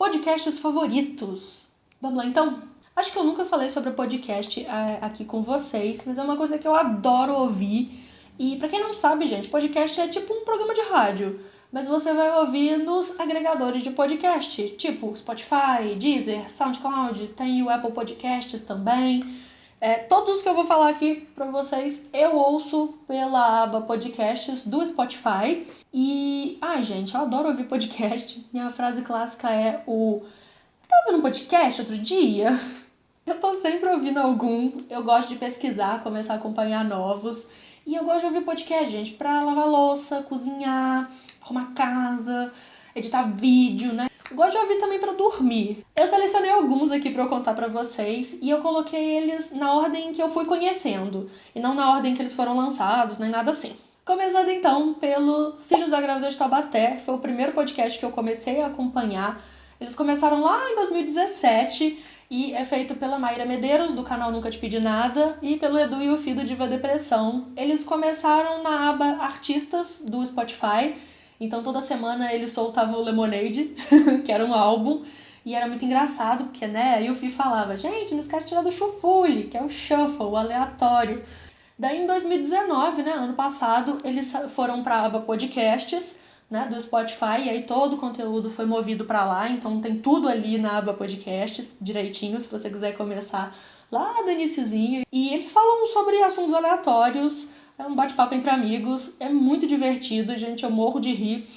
podcasts favoritos. Vamos lá, então? Acho que eu nunca falei sobre podcast aqui com vocês, mas é uma coisa que eu adoro ouvir. E pra quem não sabe, gente, podcast é tipo um programa de rádio, mas você vai ouvir nos agregadores de podcast, tipo Spotify, Deezer, SoundCloud, tem o Apple Podcasts também. Todos que eu vou falar aqui pra vocês, eu ouço pela aba Podcasts do Spotify. E, gente, eu adoro ouvir podcast. Minha frase clássica é Tava ouvindo um podcast outro dia? Eu tô sempre ouvindo algum. Eu gosto de pesquisar, começar a acompanhar novos. E eu gosto de ouvir podcast, gente, pra lavar louça, cozinhar, arrumar casa, editar vídeo, né? Eu gosto de ouvir também pra dormir. Eu selecionei alguns aqui pra eu contar pra vocês e eu coloquei eles na ordem que eu fui conhecendo e não na ordem que eles foram lançados, nem nada assim. Começando então pelo Filhos da Grávida de Taubaté, foi o primeiro podcast que eu comecei a acompanhar. Eles começaram lá em 2017 e é feito pela Maíra Medeiros, do canal Nunca Te Pedi Nada, e pelo Edu e o Fih do Diva Depressão. Eles começaram na aba Artistas do Spotify, então toda semana eles soltavam o Lemonade, que era um álbum, e era muito engraçado, porque, né, aí o Fih falava, gente, não esquece de tirar do Shuffle, que é o shuffle, o aleatório. Daí em 2019, né, ano passado, eles foram para a aba Podcasts, né, do Spotify, e aí todo o conteúdo foi movido para lá, então tem tudo ali na aba Podcasts, direitinho, se você quiser começar lá do iniciozinho. E eles falam sobre assuntos aleatórios, é um bate-papo entre amigos, é muito divertido, gente, eu morro de rir.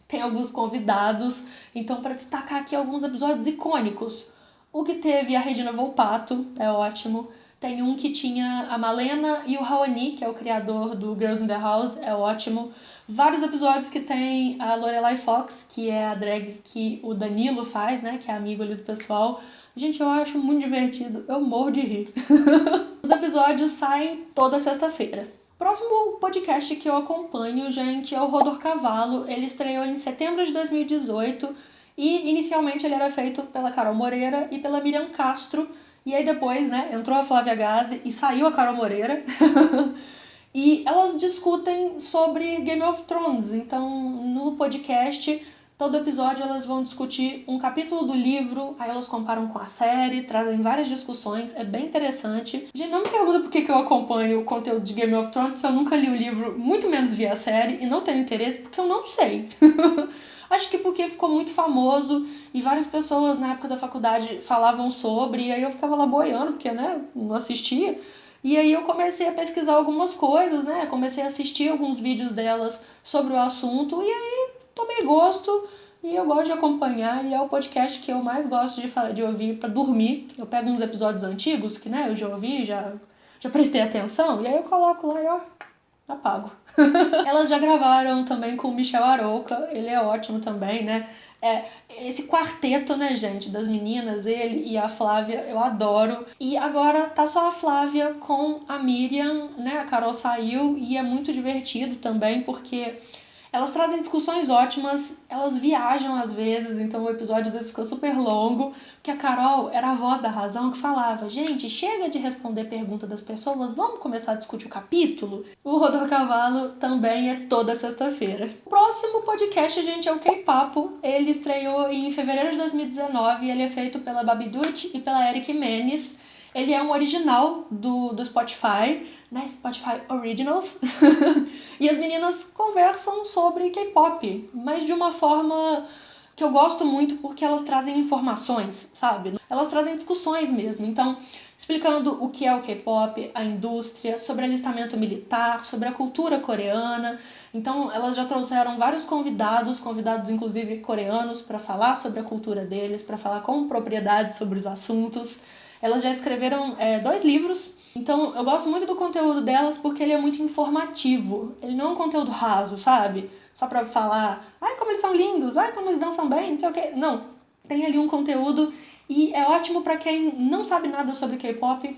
Tem alguns convidados, então para destacar aqui alguns episódios icônicos. O que teve a Regina Volpato, é ótimo. Tem um que tinha a Malena e o Raoni, que é o criador do Girls in the House, é ótimo. Vários episódios que tem a Lorelai Fox, que é a drag que o Danilo faz, né, que é amigo ali do pessoal. Gente, eu acho muito divertido, eu morro de rir. Os episódios saem toda sexta-feira. O próximo podcast que eu acompanho, gente, é o Rodor Cavalo. Ele estreou em setembro de 2018 e inicialmente ele era feito pela Carol Moreira e pela Miriam Castro. E aí depois, né, entrou a Flávia Gazi e saiu a Carol Moreira. E elas discutem sobre Game of Thrones. Então, no podcast, todo episódio elas vão discutir um capítulo do livro, aí elas comparam com a série, trazem várias discussões, é bem interessante. Gente, não me pergunta por que eu acompanho o conteúdo de Game of Thrones se eu nunca li o livro, muito menos vi a série, e não tenho interesse, porque eu não sei. Acho que porque ficou muito famoso e várias pessoas na época da faculdade falavam sobre, e aí eu ficava lá boiando, porque, né, não assistia. E aí eu comecei a pesquisar algumas coisas, né, comecei a assistir alguns vídeos delas sobre o assunto, e aí tomei gosto e eu gosto de acompanhar, e é o podcast que eu mais gosto de ouvir pra dormir. Eu pego uns episódios antigos que, né, eu já ouvi, já prestei atenção, e aí eu coloco lá e ó, apago. Elas já gravaram também com o Michel Arouca, ele é ótimo também, né? Esse quarteto, né, gente, das meninas, ele e a Flávia, eu adoro. E agora tá só a Flávia com a Miriam, né? A Carol saiu e é muito divertido também, porque elas trazem discussões ótimas, elas viajam às vezes, então o episódio às vezes ficou super longo, porque a Carol era a voz da razão que falava, gente, chega de responder pergunta das pessoas, vamos começar a discutir o capítulo? O Rodor Cavalo também é toda sexta-feira. O próximo podcast, gente, é o K-Papo. Ele estreou em fevereiro de 2019 e ele é feito pela Babi Dutt e pela Eric Menes. Ele é um original do Spotify, né? Spotify Originals. E as meninas conversam sobre K-pop, mas de uma forma que eu gosto muito porque elas trazem informações, sabe? Elas trazem discussões mesmo. Então, explicando o que é o K-pop, a indústria, sobre alistamento militar, sobre a cultura coreana. Então, elas já trouxeram vários convidados inclusive coreanos, para falar sobre a cultura deles, para falar com propriedade sobre os assuntos. Elas já escreveram 2 livros, então eu gosto muito do conteúdo delas porque ele é muito informativo. Ele não é um conteúdo raso, sabe? Só pra falar, ai como eles são lindos, ai como eles dançam bem, não sei o quê. Não, tem ali um conteúdo e é ótimo pra quem não sabe nada sobre K-pop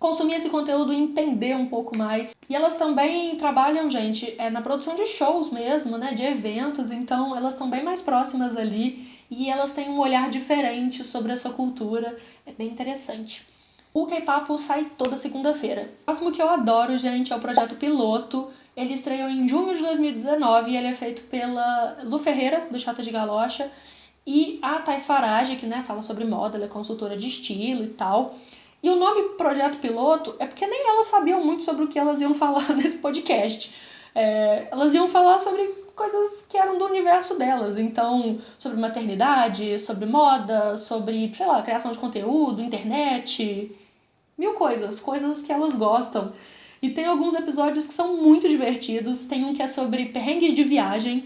consumir esse conteúdo e entender um pouco mais. E elas também trabalham, gente, na produção de shows mesmo, né, de eventos, então elas estão bem mais próximas ali e elas têm um olhar diferente sobre essa cultura, é bem interessante. O K-Papo sai toda segunda-feira. O próximo que eu adoro, gente, é o Projeto Piloto. Ele estreou em junho de 2019 e ele é feito pela Lu Ferreira, do Chata de Galocha, E a Thais Farage, que, né, fala sobre moda, ela é consultora de estilo e tal. E o nome Projeto Piloto é porque nem elas sabiam muito sobre o que elas iam falar nesse podcast. Elas iam falar sobre coisas que eram do universo delas. Então, sobre maternidade, sobre moda, sobre, sei lá, criação de conteúdo, internet, mil coisas que elas gostam. E tem alguns episódios que são muito divertidos. Tem um que é sobre perrengues de viagem.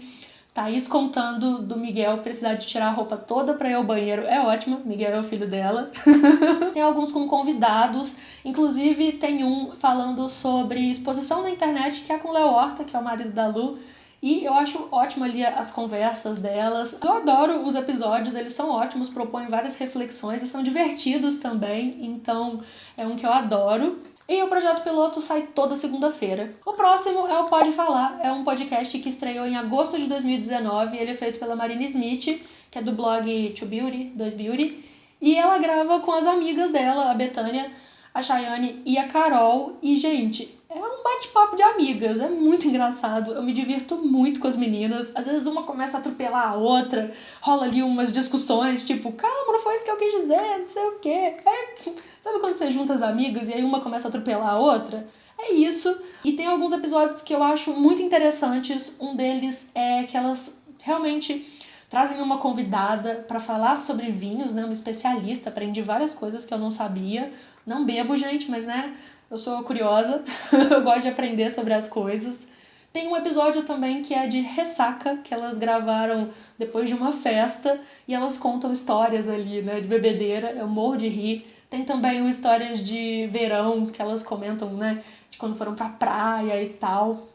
Thaís contando do Miguel precisar de tirar a roupa toda pra ir ao banheiro. É ótimo, Miguel é o filho dela. Tem alguns com convidados. Inclusive tem um falando sobre exposição na internet, que é com o Léo Horta, que é o marido da Lu. E eu acho ótimo ali as conversas delas. Eu adoro os episódios, eles são ótimos, propõem várias reflexões e são divertidos também. Então é um que eu adoro. E o Projeto Piloto sai toda segunda-feira. O próximo é o Pode Falar, é um podcast que estreou em agosto de 2019. Ele é feito pela Marina Smith, que é do blog 2Beauty, 2Beauty. E ela grava com as amigas dela, a Betânia, a Chayane e a Carol. E, gente, é um bate-papo de amigas, é muito engraçado. Eu me divirto muito com as meninas. Às vezes uma começa a atropelar a outra, rola ali umas discussões, tipo, calma, não foi isso que eu quis dizer, não sei o quê. Sabe quando você junta as amigas e aí uma começa a atropelar a outra? É isso. E tem alguns episódios que eu acho muito interessantes. Um deles é que elas realmente trazem uma convidada para falar sobre vinhos, né? Uma especialista. Aprendi várias coisas que eu não sabia. Não bebo, gente, mas, né? Eu sou curiosa. Eu gosto de aprender sobre as coisas. Tem um episódio também que é de ressaca, que elas gravaram depois de uma festa. E elas contam histórias ali, né? De bebedeira. Eu morro de rir. Tem também o histórias de verão, que elas comentam, né? De quando foram pra praia e tal.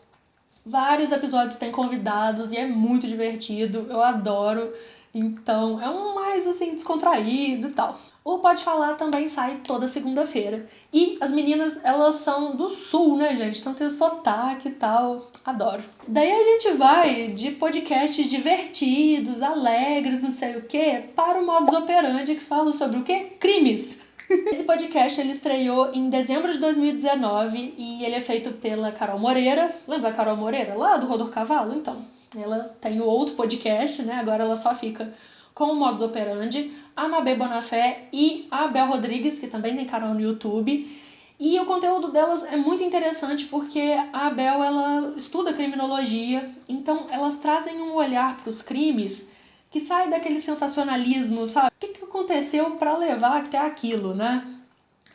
Vários episódios têm convidados e é muito divertido, eu adoro. Então, é um mais, assim, descontraído e tal. O Pode Falar também sai toda segunda-feira. E as meninas, elas são do sul, né, gente? Então tem o sotaque e tal. Adoro. Daí a gente vai de podcasts divertidos, alegres, não sei o quê, para o Modus Operandi, que fala sobre o quê? Crimes. Esse podcast ele estreou em dezembro de 2019 e ele é feito pela Carol Moreira. Lembra da Carol Moreira, lá do Rodor Cavalo? Então, ela tem o outro podcast, né? Agora ela só fica com o Modus Operandi. A Mabê Bonafé e a Bel Rodrigues, que também tem canal no YouTube. E o conteúdo delas é muito interessante porque a Bel, ela estuda criminologia, então elas trazem um olhar para os crimes que sai daquele sensacionalismo, sabe? O que aconteceu para levar até aquilo, né?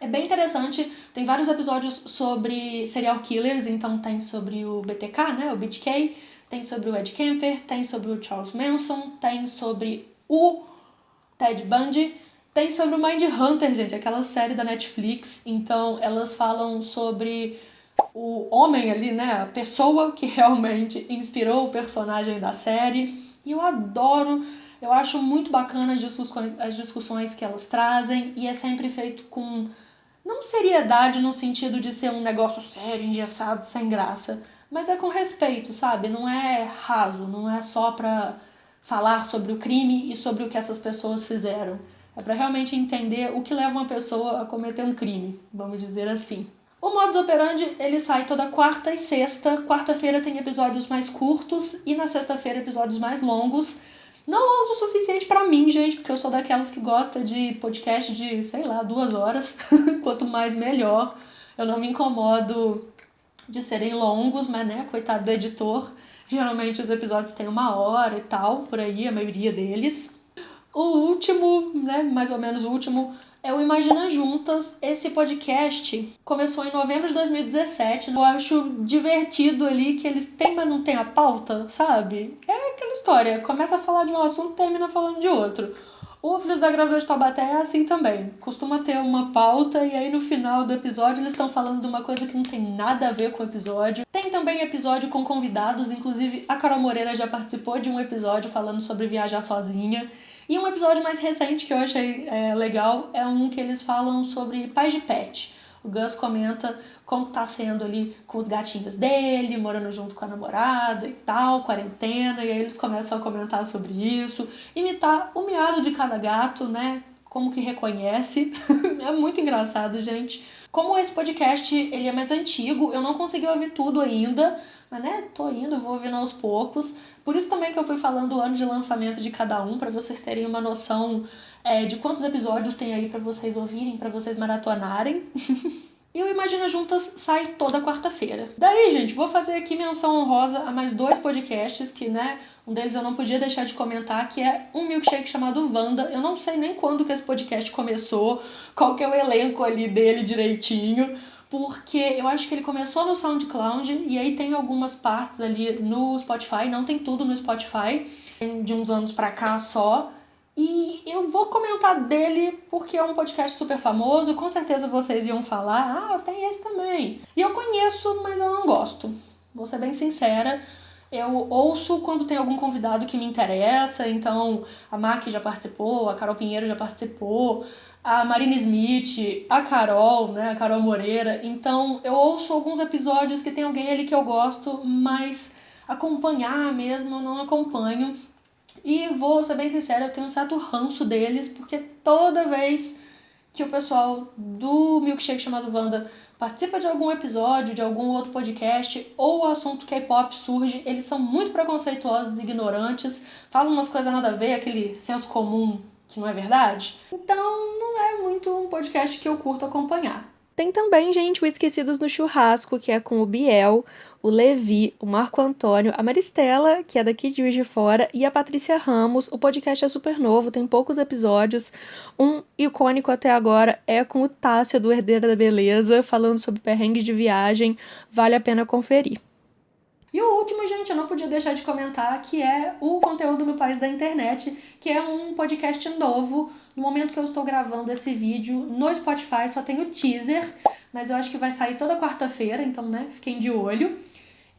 É bem interessante, tem vários episódios sobre serial killers, então tem sobre o BTK, né, o BTK, tem sobre o Ed Kemper, tem sobre o Charles Manson, tem sobre o Ted Bundy, tem sobre o Mindhunter, gente, aquela série da Netflix. Então elas falam sobre o homem ali, né, a pessoa que realmente inspirou o personagem da série. E eu adoro, eu acho muito bacana as discussões que elas trazem, e é sempre feito com, não seriedade no sentido de ser um negócio sério, engessado, sem graça, mas é com respeito, sabe? Não é raso, não é só pra falar sobre o crime e sobre o que essas pessoas fizeram. É pra realmente entender o que leva uma pessoa a cometer um crime, vamos dizer assim. O Modus Operandi, ele sai toda quarta e sexta. Quarta-feira tem episódios mais curtos e na sexta-feira episódios mais longos. Não longos o suficiente pra mim, gente, porque eu sou daquelas que gosta de podcast de, sei lá, 2 horas. Quanto mais, melhor. Eu não me incomodo de serem longos, mas, né, coitado do editor. Geralmente os episódios têm 1 hora e tal, por aí, a maioria deles. O último, né, mais ou menos o último, é o Imagina Juntas. Esse podcast começou em novembro de 2017. Eu acho divertido ali que eles têm, mas não tem a pauta, sabe? É aquela história, começa a falar de um assunto, termina falando de outro. O Filhos da Grávida de Taubaté é assim também. Costuma ter uma pauta e aí no final do episódio eles estão falando de uma coisa que não tem nada a ver com o episódio. Tem também episódio com convidados, inclusive a Carol Moreira já participou de um episódio falando sobre viajar sozinha. E um episódio mais recente que eu achei legal é um que eles falam sobre pais de pet. O Gus comenta como tá sendo ali com os gatinhos dele, morando junto com a namorada e tal, quarentena, e aí eles começam a comentar sobre isso, imitar o miado de cada gato, né? Como que reconhece. É muito engraçado, gente. Como esse podcast ele é mais antigo, eu não consegui ouvir tudo ainda, mas né, tô indo, vou ouvindo aos poucos, Por isso também que eu fui falando o ano de lançamento de cada um, pra vocês terem uma noção de quantos episódios tem aí pra vocês ouvirem, pra vocês maratonarem. E o Imagina Juntas sai toda quarta-feira. Daí, gente, vou fazer aqui menção honrosa a mais 2 podcasts que, né, um deles eu não podia deixar de comentar, que é um milkshake chamado Wanda. Eu não sei nem quando que esse podcast começou, qual que é o elenco ali dele direitinho, porque eu acho que ele começou no SoundCloud e aí tem algumas partes ali no Spotify, não tem tudo no Spotify, de uns anos pra cá só. E eu vou comentar dele porque é um podcast super famoso, com certeza vocês iam falar, tem esse também. E eu conheço, mas eu não gosto. Vou ser bem sincera, eu ouço quando tem algum convidado que me interessa, então a Mac já participou, a Carol Pinheiro já participou, a Marina Smith, a Carol, né, a Carol Moreira, então eu ouço alguns episódios que tem alguém ali que eu gosto, mas acompanhar mesmo eu não acompanho. E vou ser bem sincera, eu tenho um certo ranço deles, porque toda vez que o pessoal do milkshake chamado Wanda participa de algum episódio, de algum outro podcast, ou o assunto K-pop surge, eles são muito preconceituosos e ignorantes, falam umas coisas nada a ver, aquele senso comum que não é verdade. Então, não é muito um podcast que eu curto acompanhar. Tem também, gente, o Esquecidos no Churrasco, que é com o Biel, o Levi, o Marco Antônio, a Maristela, que é daqui de Juiz de Fora, e a Patrícia Ramos. O podcast é super novo, tem poucos episódios. Um icônico até agora é com o Tássio, do Herdeira da Beleza, falando sobre perrengues de viagem. Vale a pena conferir. E o último, gente, eu não podia deixar de comentar, que é o Conteúdo no País da Internet, que é um podcast novo. No momento que eu estou gravando esse vídeo, no Spotify só tem o teaser, mas eu acho que vai sair toda quarta-feira, então, né, fiquem de olho.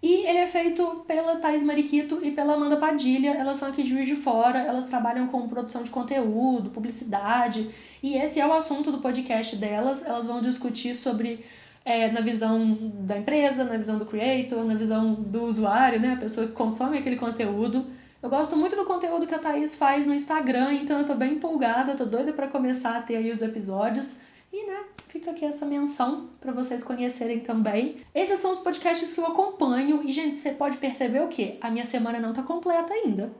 E ele é feito pela Thaís Mariquito e pela Amanda Padilha. Elas são aqui de Juiz de Fora, elas trabalham com produção de conteúdo, publicidade, e esse é o assunto do podcast delas. Elas vão discutir sobre, na visão da empresa, na visão do creator, na visão do usuário, né, a pessoa que consome aquele conteúdo. Eu gosto muito do conteúdo que a Thaís faz no Instagram, então eu tô bem empolgada, tô doida pra começar a ter aí os episódios. E, né, fica aqui essa menção para vocês conhecerem também. Esses são os podcasts que eu acompanho. E, gente, você pode perceber o quê? A minha semana não tá completa ainda.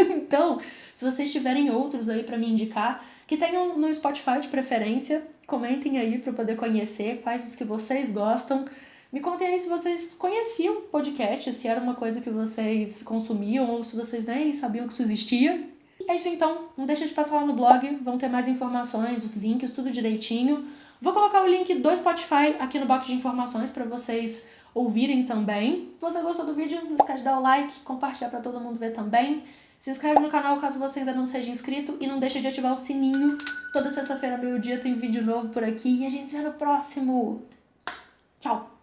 Então, se vocês tiverem outros aí para me indicar, que tenham no Spotify de preferência, comentem aí para eu poder conhecer quais os que vocês gostam. Me contem aí se vocês conheciam podcast, se era uma coisa que vocês consumiam ou se vocês nem sabiam que isso existia. É isso então, não deixa de passar lá no blog, vão ter mais informações, os links, tudo direitinho. Vou colocar o link do Spotify aqui no box de informações para vocês ouvirem também. Se você gostou do vídeo, não esquece de dar o like, compartilhar para todo mundo ver também. Se inscreve no canal caso você ainda não seja inscrito e não deixa de ativar o sininho. Toda sexta-feira, meio-dia, tem vídeo novo por aqui e a gente se vê no próximo. Tchau!